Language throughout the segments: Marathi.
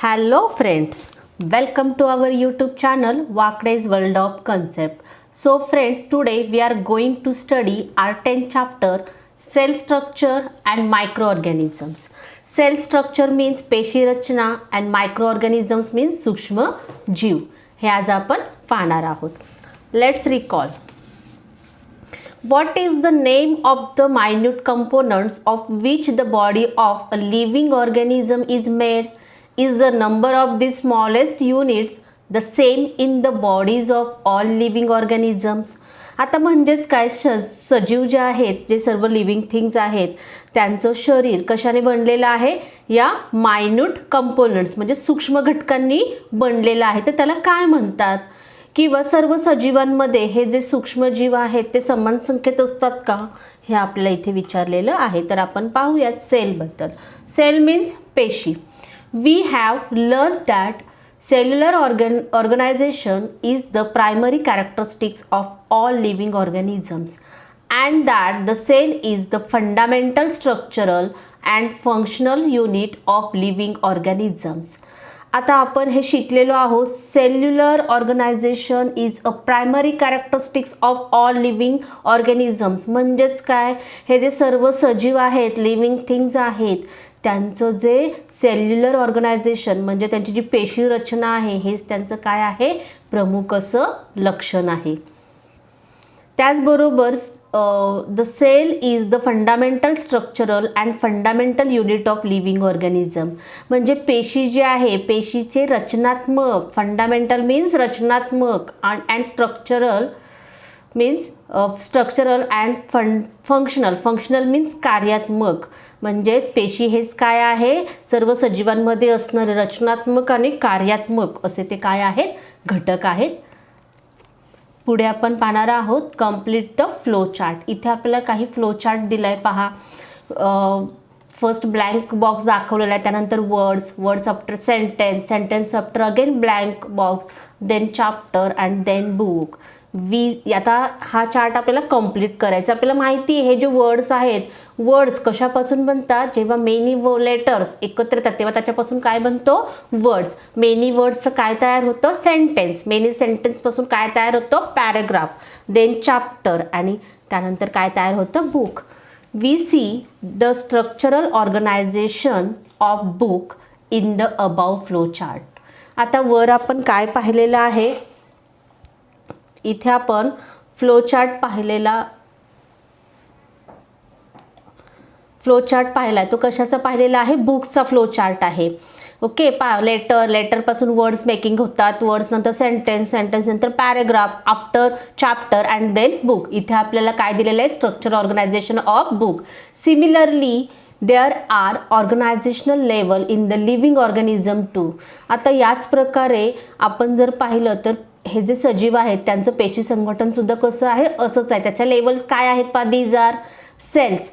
Hello friends, welcome to our YouTube channel Wakde's World of Concept. So friends, today we are going to study our 10th chapter Cell Structure and Microorganisms. Cell structure means पेशी रचना and microorganisms means सूक्ष्म जीव. हे आज आपण पाहणार आहोत. Let's recall. What is the name of the minute components of which the body of a living organism is made? Is the number of the smallest units the same in the bodies of all living organisms? आता म्हणजेच काय सजीव जे आहेत, जे सर्व लिव्हिंग थिंग्स आहेत, त्यांचं शरीर कशाने बनलेलं आहे? या मायन्यूट कंपोनंट्स म्हणजे सूक्ष्म घटकांनी बनलेलं आहे. तर त्याला काय म्हणतात? किंवा सर्व सजीवांमध्ये हे जे सूक्ष्मजीव आहेत ते समान संख्येत असतात का? हे आपल्याला इथे विचारलेलं आहे. तर आपण पाहूयात सेलबद्दल. सेल मीन्स पेशी. We have learned that cellular organization is the primary characteristics of all living organisms and that the cell is the fundamental structural and functional unit of living organisms. आता आपण हे शिकलेलो आहोत. Cellular organisation is a primary characteristics of all living organisms. म्हणजेच काय? हे जे सर्व सजीव आहेत, लिव्हिंग थिंग्स आहेत, त्यांचं जे सेल्युलर ऑर्गनायझेशन म्हणजे त्यांची जी पेशी रचना आहे, हेच त्यांचं काय आहे? प्रमुख असं लक्षण आहे. त्याचबरोबर the cell is the fundamental structural and fundamental unit of living organism. म्हणजे पेशी जी आहे, पेशीचे रचनात्मक, फंडामेंटल मीन्स रचनात्मक and structural means structural and functional means कार्यात्मक. म्हणजे पेशी हेच काय आहे? सर्व सजीवांमध्ये असणारे रचनात्मक आणि कार्यात्मक असे ते काय आहेत? घटक आहेत. पुढे आपण पाहणार आहोत कंप्लीट द फ्लो चार्ट. इथे आपल्याला काही फ्लो चार्ट दिलाय पहा. फर्स्ट ब्लँक बॉक्स दाखवलेला आहे, त्यानंतर words after sentence after again blank box, then chapter and then book. आता हा चार्ट आपल्याला कंप्लीट करायचा. आपल्याला माहिती आहे हे जे वर्ड्स आहेत, वर्ड्स कशापासून बनतात? जेव्हा मेनी लेटर्स एकत्र येतात तेव्हा त्याच्यापासून काय बनतो? वर्ड्स. मेनी वर्ड्सचं काय तयार होतं? सेंटेन्स. मेनी सेंटेन्सपासून काय तयार होतं? पॅराग्राफ. देन चॅप्टर आणि त्यानंतर काय तयार होतं? Book. We see the structural organisation of book in the above flow chart. आता वर आपण काय पाहिलेलं आहे? इथे आपण फ्लो चार्ट पाहिलेला आहे. तो कशाचा पाहिलेला आहे? बुक्सचा फ्लो चार्ट आहे. ओके. लेटरपासून वर्ड्स मेकिंग होतात, वर्ड्स नंतर सेंटेन्स नंतर paragraph, after chapter and then book. इथे आपल्याला काय दिलेलं आहे? Structure organisation of book. Similarly there are organisational level in the living organism too. आता याच प्रकारे आपण जर पाहिलं तर हे जे सजीव आहेत त्यांचं पेशी संघटन सुद्धा कसं आहे? असंच आहे. त्याच्या लेवल्स काय आहेत पहा? दीज आर सेल्स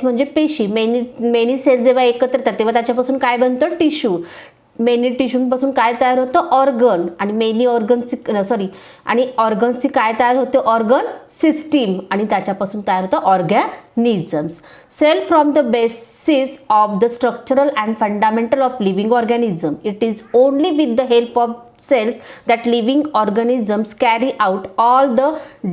म्हणजे पेशी. मेनी सेल्स जेव्हा एकत्र येतात तेव्हा त्याच्यापासून काय बनतं? टिश्यू. मेनी टिश्यूपासून काय तयार होतं? ऑर्गन. आणि मेनी ऑर्गन्सची काय तयार होते? Organ system. आणि त्याच्यापासून तयार होतं organisms. Cell from the basis of the structural and fundamental of living organism. It is only with the help of cells that living organisms carry out all the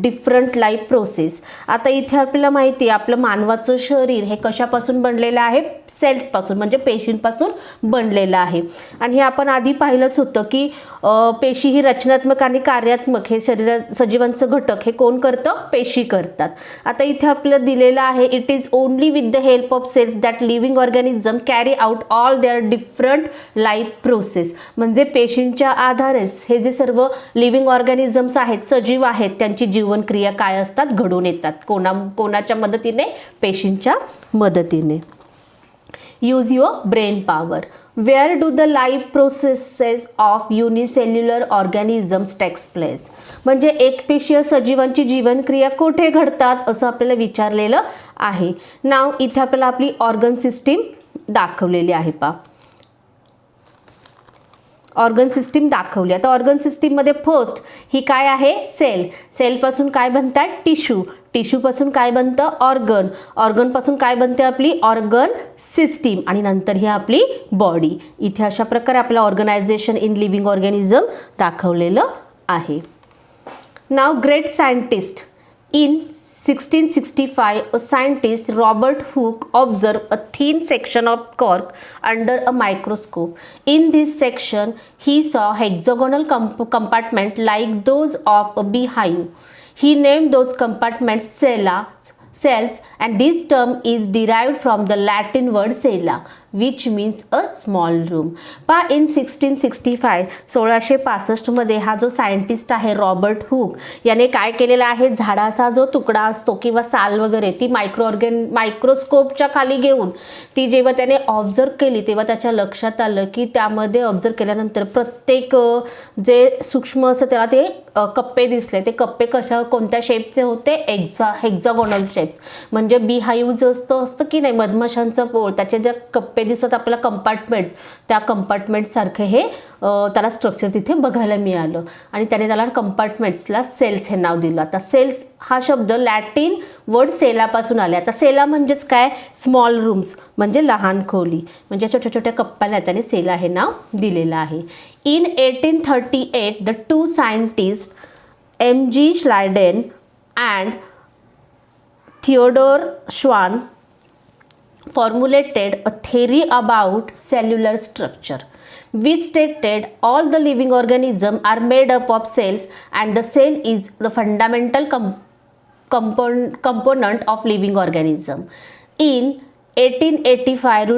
different life process. आता इथे आपल्याला माहिती आहे आपलं मानवाचं शरीर हे कशापासून बनलेलं आहे? सेल्सपासून म्हणजे पेशींपासून बनलेलं आहे. आणि हे आपण आधी पाहिलंच होतं की पेशी ही रचनात्मक आणि कार्यात्मक हे सजीवांचं घटक हे कोण करतं? पेशी करतात. आता इथे आपल्याला दिलेलं आहे it is only with the help of cells that living organism carry out all their different life process. म्हणजे पेशींच्या आधारेच हे जे सर्व लिव्हिंग ऑर्गॅनिझम्स आहेत, सजीव आहेत, त्यांची जीवनक्रिया काय असतात? घडून येतात. कोणाच्या मदतीने? पेशींच्या मदतीने. Use your brain power. Where do the life processes of unicellular organisms takes place. म्हणजे एकपेशीय सजीवांची जीवनक्रिया कुठे घडतात असं आपल्याला विचारलेलं आहे. नाव इथे आपल्याला आपली ऑर्गन सिस्टीम दाखवलेली आहे पहा. ऑर्गन सिस्टीम दाखवली. आता ऑर्गन सिस्टीममध्ये फर्स्ट ही काय आहे, सेल. सेलपासून काय बनतात, टिश्यू. टिश्यूपासून काय बनतं, ऑर्गन. ऑर्गनपासून काय बनते आपली ऑर्गन सिस्टीम. आणि नंतर ही आपली बॉडी. इथे अशा प्रकारे आपलं ऑर्गनायझेशन इन लिव्हिंग ऑर्गॅनिझम दाखवलेलं आहे. नाव great scientist. In 1665, a scientist, Robert Hooke, observed a thin section of cork under a microscope. In this section, he saw hexagonal compartments like those of a beehive. He named those compartments cells, and this term is derived from the Latin word cella, which means a small room. In 1665 1665 मध्ये हा जो सायंटिस्ट आहे रॉबर्ट हुक याने काय केलेला आहे, झाडाचा जो तुकडा असतो किंवा साल वगैरे ती मायक्रोस्कोपच्या खाली घेऊन ती जेव्हा त्याने ऑब्झर्व केली तेव्हा त्याच्या लक्षात आलं की त्यामध्ये ऑब्झर्व केल्यानंतर प्रत्येक जे सूक्ष्म असं त्याला ते कप्पे दिसले. ते कप्पे कोणत्या शेपचे होते, हेक्झागोनल शेप्स. म्हणजे बीहाईव्ह असतं की नाही मधमाशांचं पोळ, त्याचे जे कप्पे दिसत आपल्याला कंपार्टमेंट्स, त्या कंपार्टमेंट्स सारखे हे त्याला स्ट्रक्चर तिथे बघायला मिळालं. आणि त्याने त्याला कंपार्टमेंट्सला सेल्स हे नाव दिलं. आता सेल्स हा शब्द लॅटिन वर्ड सेलापासून आले. आता सेला म्हणजेच काय, स्मॉल रूम्स म्हणजे लहान खोली, म्हणजे छोट्या छोट्या कप्प्याला त्याने सेला हे नाव दिलेलं आहे. In 1838, the two scientists M.G. Schleiden and Theodor Schwann formulated a theory about cellular structure, which stated all the living organisms are made up of cells and the cell is the fundamental component of living organism. In 1885,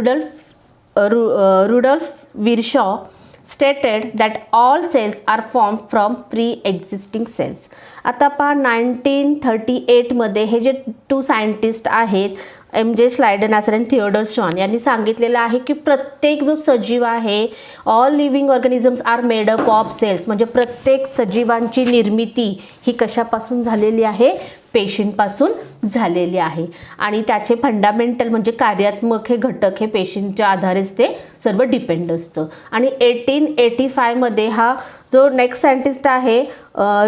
Rudolf Virchow stated that all cells are formed from pre-existing cells. आता पहा 1938 मध्ये हे जे टू सायंटिस्ट आहेत M.J. श्लायडन आणि थिओडर श्वान यांनी सांगितलेलं आहे की प्रत्येक जो सजीव आहे, all living organisms are made up of cells, म्हणजे प्रत्येक सजीवांची निर्मिती ही कशापासून झालेली आहे, पेशींपासून झालेली आहे. आणि त्याचे फंडामेंटल म्हणजे कार्यात्मक हे घटक हे पेशींच्या आधारेच ते सर्व डिपेंड असतं. आणि 1885 मध्ये हा जो नेक्स्ट सायंटिस्ट आहे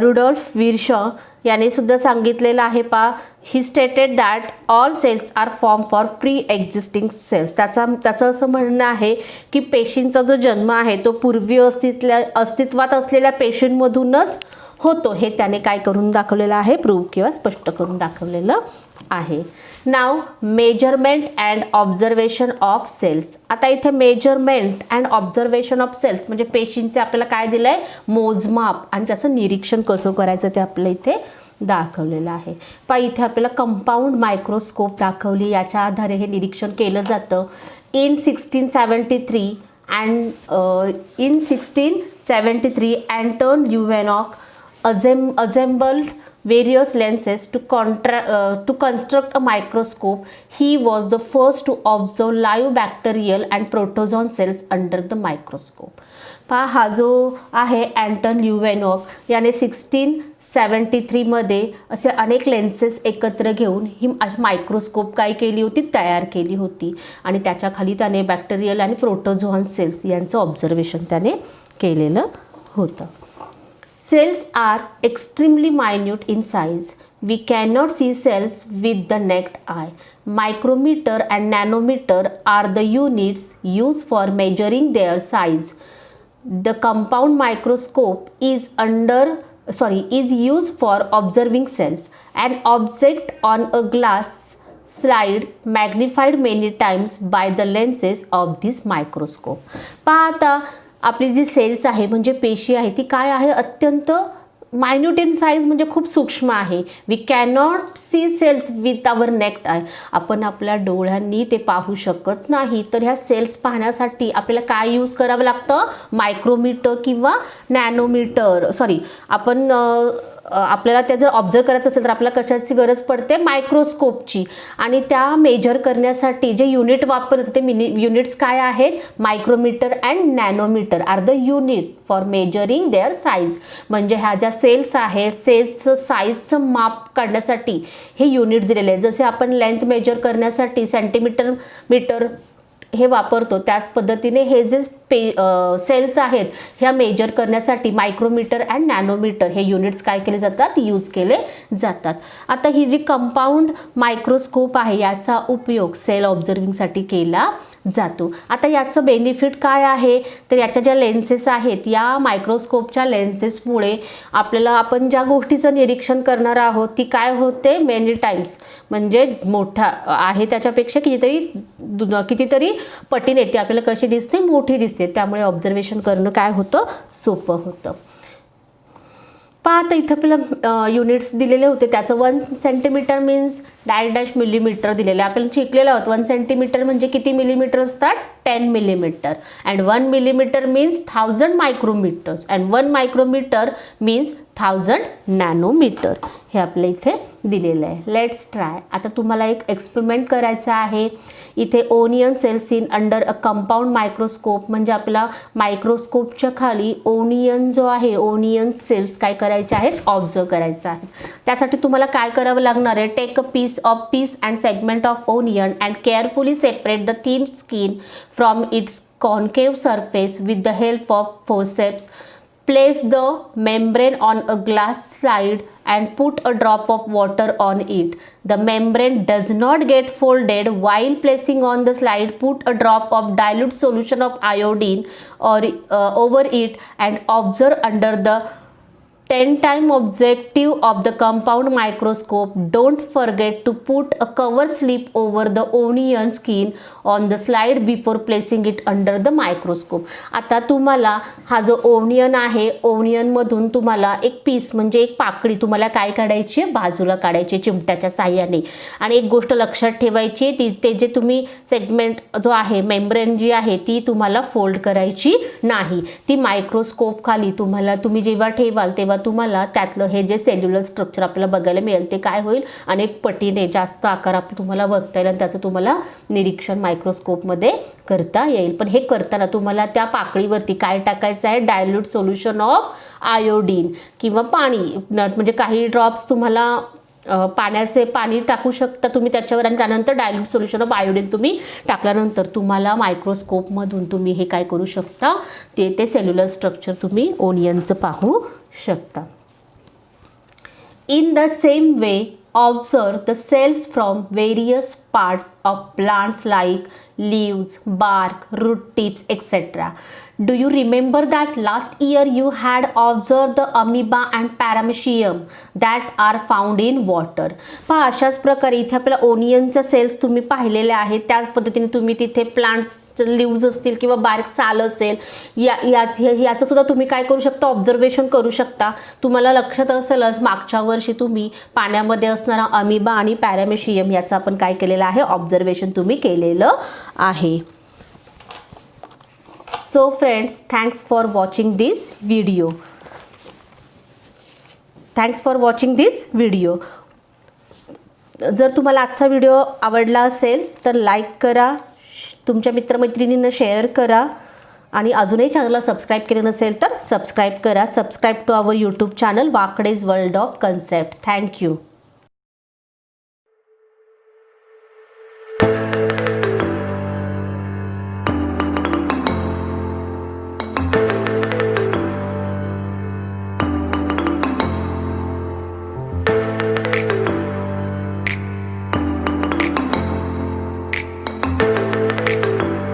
रुडॉल्फ विर्शॉ याने सुद्धा सांगितलेलं आहे he stated that all cells are form for pre existing cells. त्याचं असं म्हणणं आहे की पेशींचा जो जन्म आहे तो पूर्वी अस्तित्वात असलेल्या पेशींमधूनच होतो, हे त्याने काय करून दाखवलेलं आहे, प्रूव्ह किंवा स्पष्ट करून दाखवलेलं आहे. नाव measurement and observation of cells. आता इथे measurement and observation of cells म्हणजे पेशींचे आपल्याला काय दिलं आहे, मोजमाप आणि त्याचं निरीक्षण कसं करायचं ते आपल्याला इथे दाखवलेलं आहे. इथे आपल्याला कंपाऊंड मायक्रोस्कोप दाखवली, याच्या आधारे हे निरीक्षण केलं जातं. In 1673 अँटन ल्युव्हेनॉक assembled various lenses to construct a microscope. He was the first to observe live bacterial and protozoan cells under the microscope. हा जो आहे अँटन ल्युव्हेनॉक याने 1673 मध्ये असे अनेक लेन्सेस एकत्र घेऊन ही मायक्रोस्कोप काय केली होती, तयार केली होती. आणि त्याच्या खाली त्याने बॅक्टेरियल आणि प्रोटोझोआन सेल्स यांचं ऑब्झर्वेशन त्याने केलेलं होतं. Cells are extremely minute in size. We cannot see cells with the naked eye. Micrometer and nanometer are the units used for measuring their size. The compound microscope is used for observing cells. An object on a glass slide magnified many times by the lenses of this microscope. पाहता आपली जी सेल्स आहे म्हणजे पेशी आहे ती काय आहे, अत्यंत मायन्यूट इन साईज म्हणजे खूप सूक्ष्म आहे. We cannot see cells with our naked eye. आपण आपल्या डोळ्यांनी ते पाहू शकत नाही. तर ह्या सेल्स पाहण्यासाठी आपल्याला काय यूज करावं लागतं, मायक्रोमीटर किंवा नॅनोमीटर. आपल्याला त्या जर ऑब्झर्व करायचं असेल तर आपल्याला कशाची गरज पडते, मायक्रोस्कोपची. आणि त्या मेजर करण्यासाठी जे युनिट वापरतात ते युनिट्स काय आहेत, micrometre and nanometre are the unit for measuring their size. म्हणजे ह्या ज्या सेल्स आहेत सेल्सचं साईजचं माप काढण्यासाठी हे युनिट दिलेले आहेत. जसे आपण लेंथ मेजर करण्यासाठी सेंटीमीटर मीटर हे वापरतो त्याच पद्धतीने हे जे सेल्स आहेत ह्या मेजर करण्यासाठी मायक्रोमीटर अँड नॅनोमीटर हे युनिट्स काय केले जातात, यूज केले जातात. आता ही जी कंपाऊंड मायक्रोस्कोप आहे याचा उपयोग सेल ऑब्झर्विंगसाठी केला जातो. आता याचं बेनिफिट काय आहे तर याच्या ज्या लेन्सेस आहेत या मायक्रोस्कोपच्या लेन्सेसमुळे आपल्याला आपण ज्या गोष्टीचं निरीक्षण करणार आहोत ती काय होते, मेनी टाइम्स म्हणजे मोठा आहे त्याच्यापेक्षा कितीतरी पटीने ती आपल्याला कशी दिसते, मोठी दिसते. त्यामुळे ऑब्झर्वेशन करणं काय होतं, सोपं होतं. पहा आता इथं आपल्याला युनिट्स दिलेले होते त्याचं 1 सेंटीमीटर मीन्स -, मिलीमीटर दिलेले आपल्याला शिकलेलं आहोत. 1 सेंटीमीटर म्हणजे किती मिलीमीटर असतात, 10 millimetre. And 1 millimetre means 1000 micrometres and 1 micrometre means 1000 nanometre. हे आपल्या इथे दिलेलं आहे. Let's try. आता तुम्हाला एक एक्सपेरिमेंट करायचा आहे. इथे onion cells in under a compound microscope म्हणजे आपला मायक्रोस्कोपच्या खाली ओनियन जो आहे, ओनियन सेल्स काय करायचे आहेत, ऑब्झर्व करायचं आहे. त्यासाठी तुम्हाला काय करावं लागणार आहे, take a piece and segment of onion and carefully separate the thin skin from its concave surface with the help of forceps. Place the membrane on a glass slide and put a drop of water on it. The membrane does not get folded. While placing on the slide, put a drop of dilute solution of iodine over it and observe under the 10-time objective of the compound microscope. Don't forget to put a cover slip over the onion skin on the slide before placing it under the microscope. आता तुम्हाला हा जो ओनियन आहे, ओनियनमधून तुम्हाला एक पीस म्हणजे एक पाकळी तुम्हाला काय काढायची आहे, बाजूला काढायची चिमट्याच्या साहाय्याने. आणि एक गोष्ट लक्षात ठेवायची, ते जे तुम्ही सेगमेंट जो आहे, मेम्ब्रेन जी आहे ती तुम्हाला फोल्ड करायची नाही. ती मायक्रोस्कोप खाली तुम्ही जेव्हा ठेवाल तेव्हा तुम्हाला त्यातलं हे जे सेल्युलर स्ट्रक्चर आपल्याला बघायला मिळेल ते काय होईल, अनेक पटीने जास्त आकारात तुम्हाला बघता येईल आणि त्याचं तुम्हाला निरीक्षण मायक्रोस्कोपमध्ये करता येईल. पण हे करताना तुम्हाला त्या पाकळीवरती काय टाकायचं आहे, डायल्यूट सोल्युशन ऑफ आयोडीन किंवा पाणी म्हणजे काही ड्रॉप्स तुम्हाला पाणी टाकू शकता तुम्ही त्याच्यावर आणि त्यानंतर डायल्यूट सोल्युशन ऑफ आयोडीन तुम्ही टाकल्यानंतर तुम्हाला मायक्रोस्कोपमधून तुम्ही हे काय करू शकता, ते सेल्युलर स्ट्रक्चर तुम्ही ओनियनचं पाहू शकता. In the same way, observe the cells from various parts of plants like leaves, bark, root tips, etc. Do you remember that last year you had observed the amoeba and paramecium that are found in water? पहा अशाच प्रकारे इथे आपल्याला ओनियनच्या सेल्स तुम्ही पाहिलेले आहेत. त्याच पद्धतीने तुम्ही तिथे प्लांट्स लिव्ज असतील किंवा बारीक साल असेल याचं सुद्धा तुम्ही काय करू शकता, ऑब्झर्वेशन करू शकता. तुम्हाला लक्षात असेलच मागच्या वर्षी तुम्ही पाण्यामध्ये असणारा अमिबा आणि पॅरामेशियम याचं आपण काय केलेलं आहे, ऑब्झर्वेशन तुम्ही केलेलं आहे. So friends, thanks for watching this video. जर तुम्हाला आजचा व्हिडिओ आवडला असेल तर लाईक करा, तुमच्या मित्रमैत्रिणींना शेअर करा आणि अजूनही चॅनलला सबस्क्राईब केलं नसेल तर सबस्क्राईब करा. Subscribe to our YouTube channel Wakde's world of concept. Thank you.